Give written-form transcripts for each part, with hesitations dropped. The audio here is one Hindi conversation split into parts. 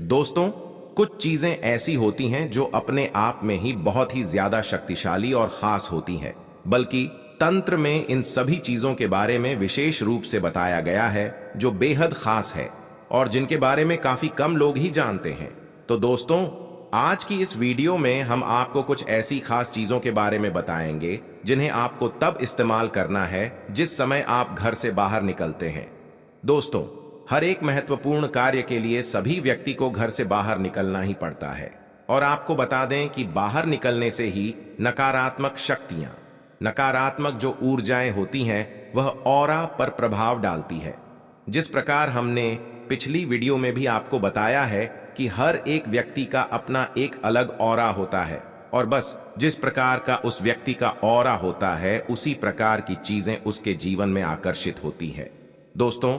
दोस्तों, कुछ चीजें ऐसी होती हैं जो अपने आप में ही बहुत ही ज्यादा शक्तिशाली और खास होती हैं, बल्कि तंत्र में इन सभी चीजों के बारे में विशेष रूप से बताया गया है जो बेहद खास है और जिनके बारे में काफी कम लोग ही जानते हैं। तो दोस्तों, आज की इस वीडियो में हम आपको कुछ ऐसी खास चीजों के बारे में बताएंगे जिन्हें आपको तब इस्तेमाल करना है जिस समय आप घर से बाहर निकलते हैं। दोस्तों, हर एक महत्वपूर्ण कार्य के लिए सभी व्यक्ति को घर से बाहर निकलना ही पड़ता है और आपको बता दें कि बाहर निकलने से ही नकारात्मक शक्तियां, नकारात्मक जो ऊर्जाएं होती हैं, वह ऑरा पर प्रभाव डालती है। जिस प्रकार हमने पिछली वीडियो में भी आपको बताया है कि हर एक व्यक्ति का अपना एक अलग ऑरा होता है और बस जिस प्रकार का उस व्यक्ति का ऑरा होता है उसी प्रकार की चीजें उसके जीवन में आकर्षित होती है। दोस्तों,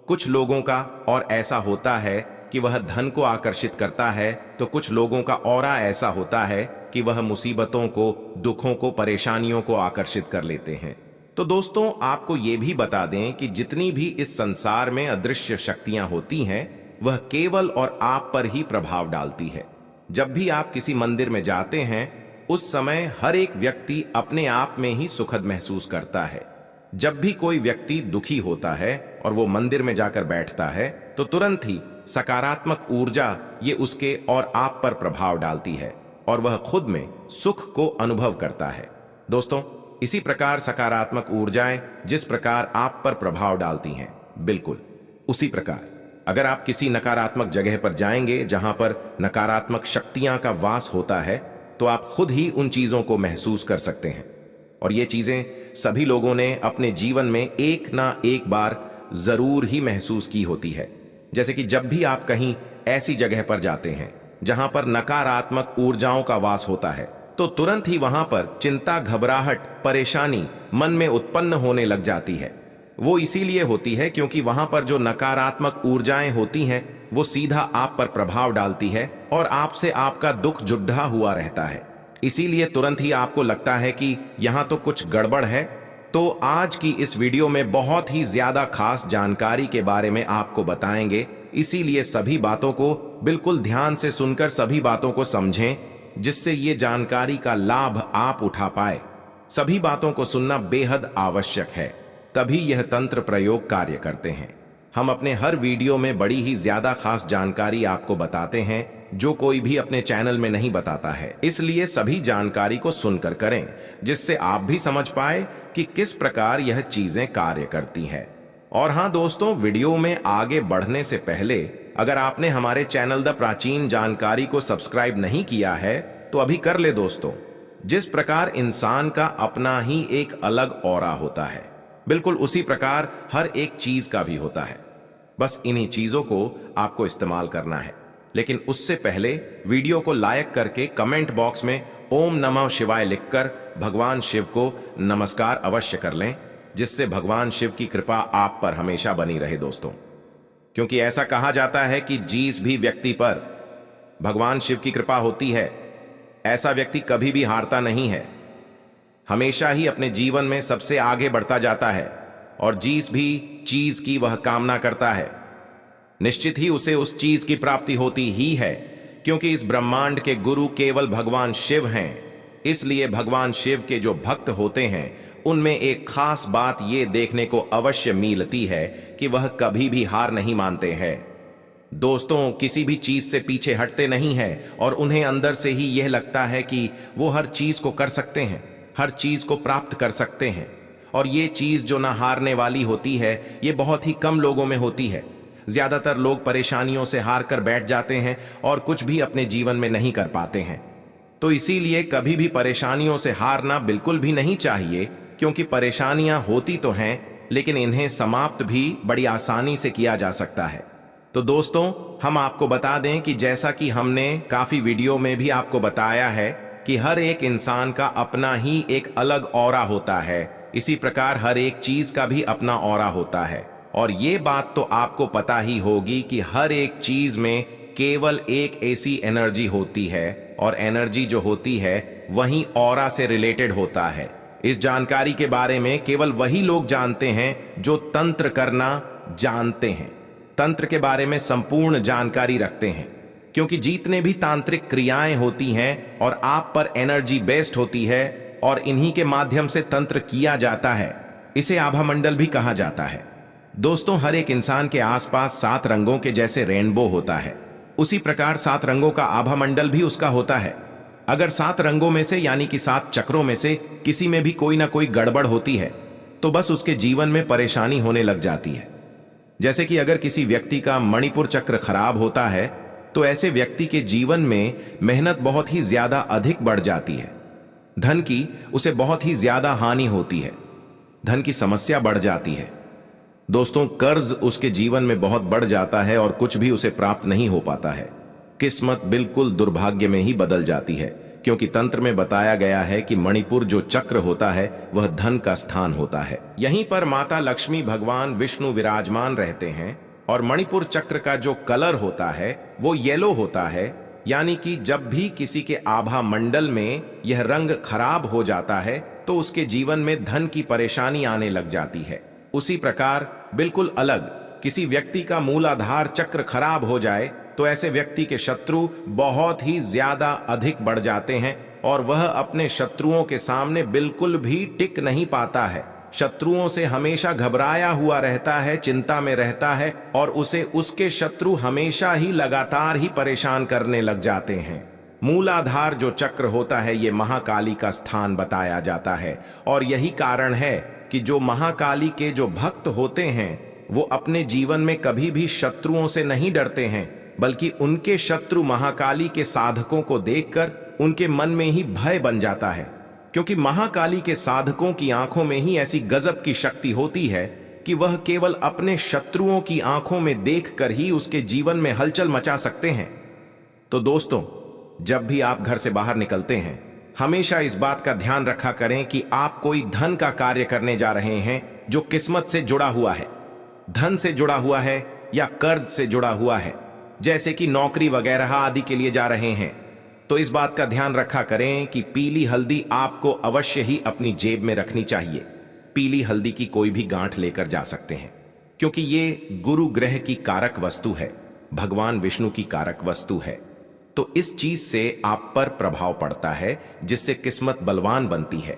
कुछ लोगों का और ऐसा होता है कि वह धन को आकर्षित करता है, तो कुछ लोगों का ऑरा ऐसा होता है कि वह मुसीबतों को, दुखों को, परेशानियों को आकर्षित कर लेते हैं। तो दोस्तों, आपको ये भी बता दें कि जितनी भी इस संसार में अदृश्य शक्तियां होती हैं, वह केवल और आप पर ही प्रभाव डालती है। जब भी आप किसी मंदिर में जाते हैं, उस समय हर एक व्यक्ति अपने आप में ही सुखद महसूस करता है। जब भी कोई व्यक्ति दुखी होता है और वो मंदिर में जाकर बैठता है, तो तुरंत ही सकारात्मक ऊर्जा ये उसके और आप पर प्रभाव डालती है और वह खुद में सुख को अनुभव करता है। दोस्तों, इसी प्रकार सकारात्मक ऊर्जाएं जिस प्रकार आप पर प्रभाव डालती हैं, बिल्कुल उसी प्रकार अगर आप किसी नकारात्मक जगह पर जाएंगे जहां पर नकारात्मक शक्तियां का वास होता है, तो आप खुद ही उन चीजों को महसूस कर सकते हैं। और ये चीजें सभी लोगों ने अपने जीवन में एक ना एक बार जरूर ही महसूस की होती है। जैसे कि जब भी आप कहीं ऐसी जगह पर जाते हैं जहां पर नकारात्मक ऊर्जाओं का वास होता है, तो तुरंत ही वहां पर चिंता, घबराहट, परेशानी मन में उत्पन्न होने लग जाती है। वो इसीलिए होती है क्योंकि वहां पर जो नकारात्मक ऊर्जाएं होती हैं, वो सीधा आप पर प्रभाव डालती है और आपसे आपका दुख जुड़ा हुआ रहता है। इसीलिए तुरंत ही आपको लगता है कि यहां तो कुछ गड़बड़ है। तो आज की इस वीडियो में बहुत ही ज्यादा खास जानकारी के बारे में आपको बताएंगे, इसीलिए सभी बातों को बिल्कुल ध्यान से सुनकर सभी बातों को समझें, जिससे ये जानकारी का लाभ आप उठा पाए। सभी बातों को सुनना बेहद आवश्यक है, तभी यह तंत्र प्रयोग कार्य करते हैं। हम अपने हर वीडियो में बड़ी ही ज्यादा खास जानकारी आपको बताते हैं जो कोई भी अपने चैनल में नहीं बताता है। इसलिए सभी जानकारी को सुनकर करें, जिससे आप भी समझ पाए कि किस प्रकार यह चीजें कार्य करती हैं। और हाँ दोस्तों, वीडियो में आगे बढ़ने से पहले अगर आपने हमारे चैनल द प्राचीन जानकारी को सब्सक्राइब नहीं किया है, तो अभी कर ले दोस्तों। जिस प्रकार इंसान का अपना ही एक अलग ऑरा होता है, बिल्कुल उसी प्रकार हर एक चीज का भी होता है। बस इन्हीं चीजों को आपको इस्तेमाल करना है। लेकिन उससे पहले वीडियो को लाइक करके कमेंट बॉक्स में ओम नमः शिवाय लिखकर भगवान शिव को नमस्कार अवश्य कर लें, जिससे भगवान शिव की कृपा आप पर हमेशा बनी रहे दोस्तों। क्योंकि ऐसा कहा जाता है कि जिस भी व्यक्ति पर भगवान शिव की कृपा होती है, ऐसा व्यक्ति कभी भी हारता नहीं है, हमेशा ही अपने जीवन में सबसे आगे बढ़ता जाता है और जिस भी चीज की वह कामना करता है, निश्चित ही उसे उस चीज की प्राप्ति होती ही है। क्योंकि इस ब्रह्मांड के गुरु केवल भगवान शिव हैं, इसलिए भगवान शिव के जो भक्त होते हैं उनमें एक खास बात ये देखने को अवश्य मिलती है कि वह कभी भी हार नहीं मानते हैं। दोस्तों, किसी भी चीज से पीछे हटते नहीं हैं और उन्हें अंदर से ही यह लगता है कि वो हर चीज को कर सकते हैं, हर चीज को प्राप्त कर सकते हैं। और ये चीज जो ना हारने वाली होती है, ये बहुत ही कम लोगों में होती है। ज्यादातर लोग परेशानियों से हार कर बैठ जाते हैं और कुछ भी अपने जीवन में नहीं कर पाते हैं। तो इसीलिए कभी भी परेशानियों से हारना बिल्कुल भी नहीं चाहिए, क्योंकि परेशानियां होती तो हैं, लेकिन इन्हें समाप्त भी बड़ी आसानी से किया जा सकता है। तो दोस्तों, हम आपको बता दें कि जैसा कि हमने काफी वीडियो में भी आपको बताया है कि हर एक इंसान का अपना ही एक अलग ऑरा होता है, इसी प्रकार हर एक चीज का भी अपना ऑरा होता है। और ये बात तो आपको पता ही होगी कि हर एक चीज में केवल एक ऐसी एनर्जी होती है, और एनर्जी जो होती है वही ऑरा से रिलेटेड होता है। इस जानकारी के बारे में केवल वही लोग जानते हैं जो तंत्र करना जानते हैं। तंत्र के बारे में संपूर्ण जानकारी रखते हैं, क्योंकि जितने भी तांत्रिक क्रियाएं होती हैं और आप पर एनर्जी बेस्ड होती है और इन्हीं के माध्यम से तंत्र किया जाता है, इसे आभा मंडल भी कहा जाता है। दोस्तों, हर एक इंसान के आसपास 7 रंगों के जैसे रेनबो होता है, उसी प्रकार 7 रंगों का आभा मंडल भी उसका होता है। अगर 7 रंगों में से यानी कि 7 चक्रों में से किसी में भी कोई ना कोई गड़बड़ होती है तो बस उसके जीवन में परेशानी होने लग जाती है। जैसे कि अगर किसी व्यक्ति का मणिपुर चक्र खराब होता है तो ऐसे व्यक्ति के जीवन में मेहनत बहुत ही ज्यादा अधिक बढ़ जाती है, धन की उसे बहुत ही ज्यादा हानि होती है, धन की समस्या बढ़ जाती है। दोस्तों, कर्ज उसके जीवन में बहुत बढ़ जाता है और कुछ भी उसे प्राप्त नहीं हो पाता है। किस्मत बिल्कुल दुर्भाग्य में ही बदल जाती है, क्योंकि तंत्र में बताया गया है कि मणिपुर जो चक्र होता है वह धन का स्थान होता है। यहीं पर माता लक्ष्मी, भगवान विष्णु विराजमान रहते हैं और मणिपुर चक्र का जो कलर होता है वो येलो होता है, यानी कि जब भी किसी के आभा मंडल में यह रंग खराब हो जाता है तो उसके जीवन में धन की परेशानी आने लग जाती है। उसी प्रकार बिल्कुल अलग किसी व्यक्ति का मूलाधार चक्र खराब हो जाए तो ऐसे व्यक्ति के शत्रु बहुत ही ज्यादा अधिक बढ़ जाते हैं और वह अपने शत्रुओं के सामने बिल्कुल भी टिक नहीं पाता है। शत्रुओं से हमेशा घबराया हुआ रहता है, चिंता में रहता है और उसे उसके शत्रु हमेशा ही लगातार ही परेशान करने लग जाते हैं। मूलाधार जो चक्र होता है ये महाकाली का स्थान बताया जाता है और यही कारण है कि जो महाकाली के जो भक्त होते हैं वो अपने जीवन में कभी भी शत्रुओं से नहीं डरते हैं, बल्कि उनके शत्रु महाकाली के साधकों को देखकर उनके मन में ही भय बन जाता है, क्योंकि महाकाली के साधकों की आंखों में ही ऐसी गजब की शक्ति होती है कि वह केवल अपने शत्रुओं की आंखों में देखकर ही उसके जीवन में हलचल मचा सकते हैं। तो दोस्तों, जब भी आप घर से बाहर निकलते हैं हमेशा इस बात का ध्यान रखा करें कि आप कोई धन का कार्य करने जा रहे हैं जो किस्मत से जुड़ा हुआ है, धन से जुड़ा हुआ है या कर्ज से जुड़ा हुआ है, जैसे कि नौकरी वगैरह आदि के लिए जा रहे हैं, तो इस बात का ध्यान रखा करें कि पीली हल्दी आपको अवश्य ही अपनी जेब में रखनी चाहिए। पीली हल्दी की कोई भी गांठ लेकर जा सकते हैं, क्योंकि ये गुरु ग्रह की कारक वस्तु है, भगवान विष्णु की कारक वस्तु है। तो इस चीज से आप पर प्रभाव पड़ता है जिससे किस्मत बलवान बनती है।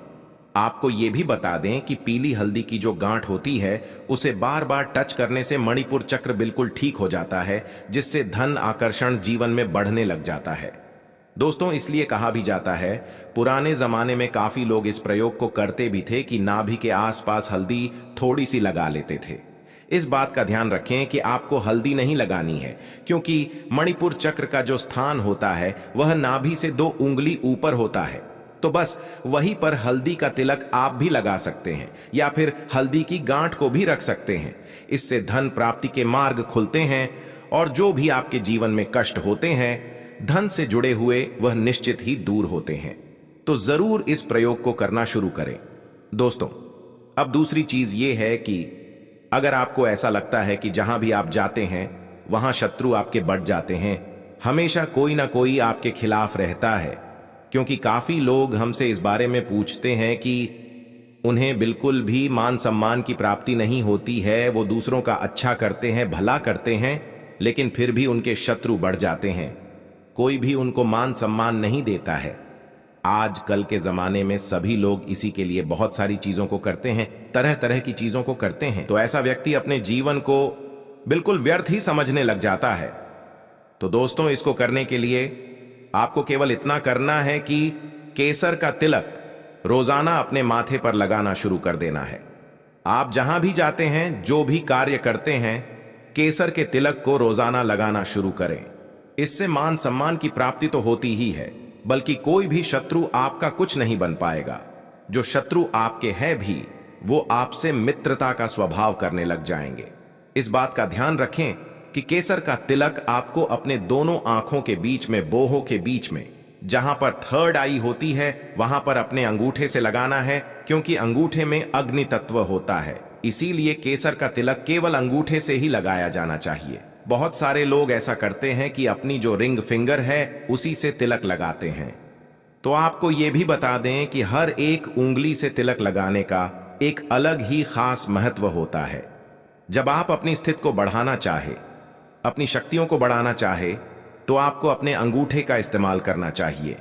आपको यह भी बता दें कि पीली हल्दी की जो गांठ होती है उसे बार बार टच करने से मणिपुर चक्र बिल्कुल ठीक हो जाता है, जिससे धन आकर्षण जीवन में बढ़ने लग जाता है। दोस्तों, इसलिए कहा भी जाता है, पुराने जमाने में काफी लोग इस प्रयोग को करते भी थे कि नाभि के आसपास हल्दी थोड़ी सी लगा लेते थे। इस बात का ध्यान रखें कि आपको हल्दी नहीं लगानी है, क्योंकि मणिपुर चक्र का जो स्थान होता है वह नाभि से 2 उंगली ऊपर होता है। तो बस वहीं पर हल्दी का तिलक आप भी लगा सकते हैं या फिर हल्दी की गांठ को भी रख सकते हैं। इससे धन प्राप्ति के मार्ग खुलते हैं और जो भी आपके जीवन में कष्ट होते हैं धन से जुड़े हुए वह निश्चित ही दूर होते हैं। तो जरूर इस प्रयोग को करना शुरू करें। दोस्तों, अब दूसरी चीज ये है कि अगर आपको ऐसा लगता है कि जहां भी आप जाते हैं वहां शत्रु आपके बढ़ जाते हैं, हमेशा कोई ना कोई आपके खिलाफ रहता है, क्योंकि काफी लोग हमसे इस बारे में पूछते हैं कि उन्हें बिल्कुल भी मान सम्मान की प्राप्ति नहीं होती है, वो दूसरों का अच्छा करते हैं, भला करते हैं, लेकिन फिर भी उनके शत्रु बढ़ जाते हैं, कोई भी उनको मान सम्मान नहीं देता है। आज कल के जमाने में सभी लोग इसी के लिए बहुत सारी चीजों को करते हैं, तरह तरह की चीजों को करते हैं, तो ऐसा व्यक्ति अपने जीवन को बिल्कुल व्यर्थ ही समझने लग जाता है। तो दोस्तों, इसको करने के लिए आपको केवल इतना करना है कि केसर का तिलक रोजाना अपने माथे पर लगाना शुरू कर देना है। आप जहां भी जाते हैं, जो भी कार्य करते हैं, केसर के तिलक को रोजाना लगाना शुरू करें। इससे मान सम्मान की प्राप्ति तो होती ही है, बल्कि कोई भी शत्रु आपका कुछ नहीं बन पाएगा। जो शत्रु आपके हैं भी वो आपसे मित्रता का स्वभाव करने लग जाएंगे। इस बात का ध्यान रखें कि केसर का तिलक आपको अपने दोनों आंखों के बीच में, बोहों के बीच में, जहां पर 3rd आई होती है वहां पर अपने अंगूठे से लगाना है, क्योंकि अंगूठे में अग्नि तत्व होता है। इसीलिए केसर का तिलक केवल अंगूठे से ही लगाया जाना चाहिए। बहुत सारे लोग ऐसा करते हैं कि अपनी जो रिंग फिंगर है उसी से तिलक लगाते हैं। तो आपको यह भी बता दें कि हर एक उंगली से तिलक लगाने का एक अलग ही खास महत्व होता है। जब आप अपनी स्थिति को बढ़ाना चाहे अपनी शक्तियों को बढ़ाना चाहे तो आपको अपने अंगूठे का इस्तेमाल करना चाहिए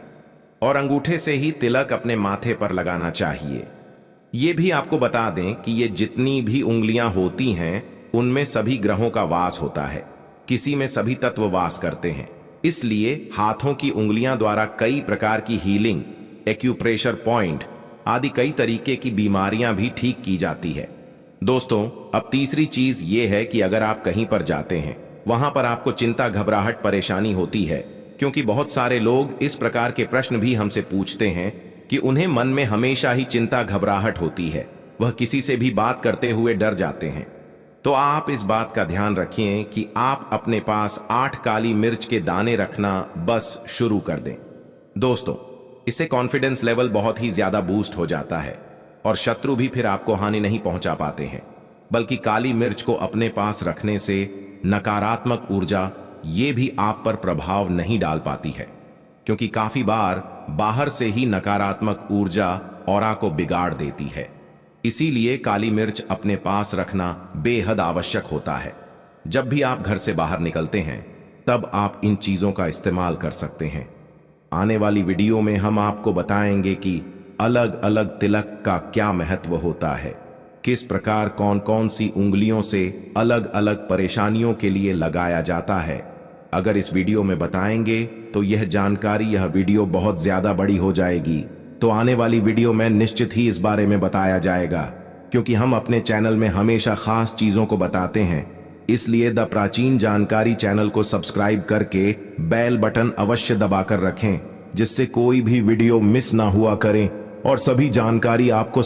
और अंगूठे से ही तिलक अपने माथे पर लगाना चाहिए। ये भी आपको बता दें कि ये जितनी भी उंगलियां होती हैं उनमें सभी ग्रहों का वास होता है, किसी में सभी तत्व वास करते हैं। इसलिए हाथों की उंगलियां द्वारा कई प्रकार की हीलिंग, एक्यूप्रेशर पॉइंट आदि कई तरीके की बीमारियां भी ठीक की जाती है। दोस्तों, अब तीसरी चीज ये है कि अगर आप कहीं पर जाते हैं वहां पर आपको चिंता, घबराहट, परेशानी होती है, क्योंकि बहुत सारे लोग इस प्रकार के प्रश्न भी हमसे पूछते हैं कि उन्हें मन में हमेशा ही चिंता, घबराहट होती है, वह किसी से भी बात करते हुए डर जाते हैं। तो आप इस बात का ध्यान रखें कि आप अपने पास 8 काली मिर्च के दाने रखना बस शुरू कर दें। दोस्तों, इससे कॉन्फिडेंस लेवल बहुत ही ज्यादा बूस्ट हो जाता है और शत्रु भी फिर आपको हानि नहीं पहुंचा पाते हैं। बल्कि काली मिर्च को अपने पास रखने से नकारात्मक ऊर्जा ये भी आप पर प्रभाव नहीं डाल पाती है, क्योंकि काफी बार बाहर से ही नकारात्मक ऊर्जा ऑरा को बिगाड़ देती है। इसीलिए काली मिर्च अपने पास रखना बेहद आवश्यक होता है। जब भी आप घर से बाहर निकलते हैं तब आप इन चीजों का इस्तेमाल कर सकते हैं। आने वाली वीडियो में हम आपको बताएंगे कि अलग अलग तिलक का क्या महत्व होता है, किस प्रकार कौन कौन सी उंगलियों से अलग अलग परेशानियों के लिए लगाया जाता है। अगर इस वीडियो में बताएंगे तो यह जानकारी, यह वीडियो बहुत ज्यादा बड़ी हो जाएगी, तो आने वाली वीडियो में निश्चित ही इस बारे में बताया जाएगा, क्योंकि हम अपने चैनल में हमेशा खास चीजों को बताते हैं। इसलिए द प्राचीन जानकारी चैनल को सब्सक्राइब करके बेल बटन अवश्य दबाकर रखें, जिससे कोई भी वीडियो मिस ना हुआ करें और सभी जानकारी आपको